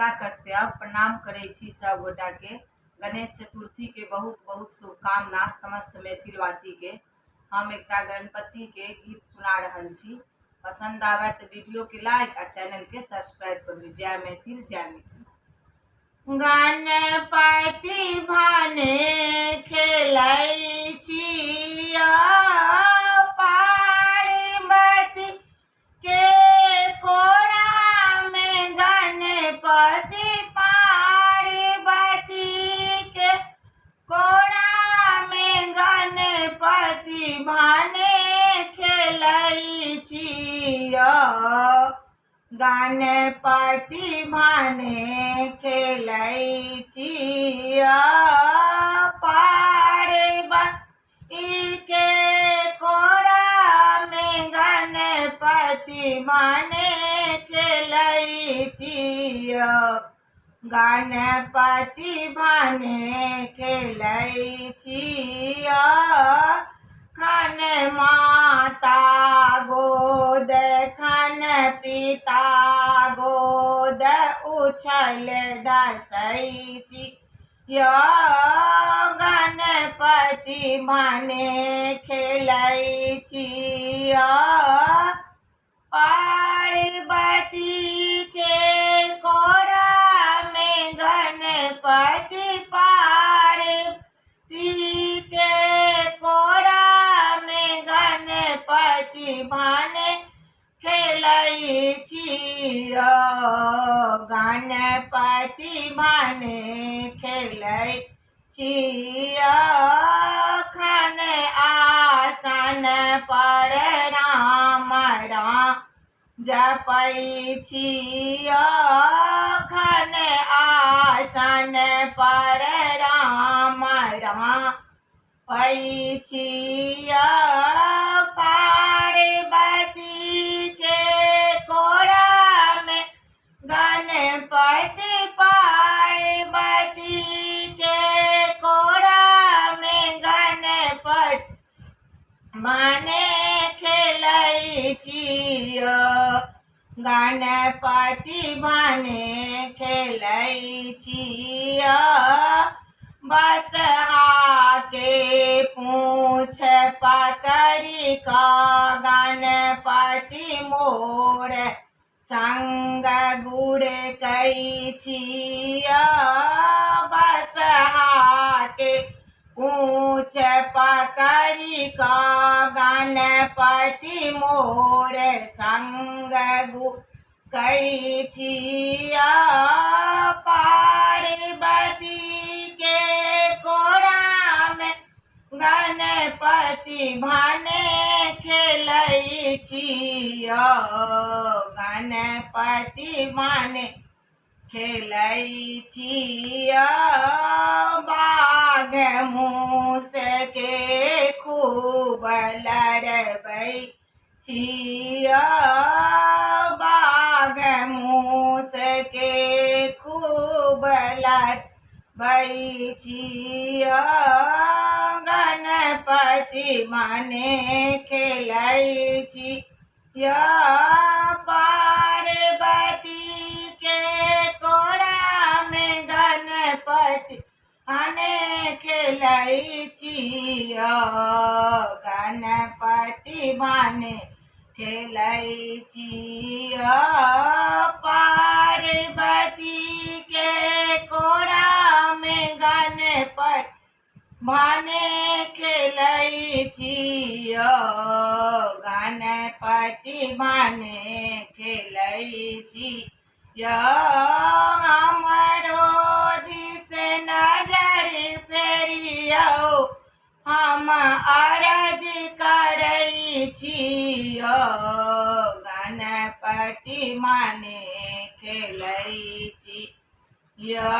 अलका कश्यप प्रणाम करै छी सब गोटा के। गणेश चतुर्थी के बहुत बहुत शुभकामना समस्त मैथिलवासी के। हम एकटा गणपति के गीत सुना रहल छी। पसंद आवे तो वीडियो के लाइक आ चैनल के सब्सक्राइब करू। जय मैथिल जय मिथिला। गणपति भाने खेलै छिया पार्वती के कोरा में। गणपति पार्वती के कोरा में गणपति भाने खेलै छिया। गणपति भाने खेलै छिया पार्वती के कोरा में। गणपति भाने खेलै छिया। गणपति भाने खेलै छिया। खन माता गोद खन पिता गोद उछल दसै छिया। गणपति भाने खेलै छिया पार्वती के कोरा में। गणपति पार्वती के कोरा में। गणपति भाने खेलै छिया। गणपति भाने खेलै छिया। खन आसन पर राम राम जपै छिया। खन आसन पर राम राम जपै छिया। पार्वती के कोरा में। गणपति पार्वती के कोरा में। गणपति भाने खेलै छिया। गणपति भाने खेलै छिया। बसहा के पूँछ पकड़ि कऽ गणपति मोर संग गुड़कै छिया। बसहा के पूँछ पकड़ि कऽ गणपति मोर संग गुड़कै छिया। पार्वती के कोरा में। गणपति भाने खेलै छिया। गणपति भाने खेलै छिया। बाघ मूस के खूब लड़बै छिया। बाघ मूस के खूब लड़बै छिया। गणपति भाने खेलै छिया। पार्वती के कोरा में। गणपति भाने खेलै छिया। गणपति भाने खेलै छिया। पार्वती के कोरा में। गणपति भाने खेलै छिया। गणपति भाने खेलै छिया। हमरो दिस नजर फेरियौ हम अरज करै छिया। गणपति भाने खेलै छिया।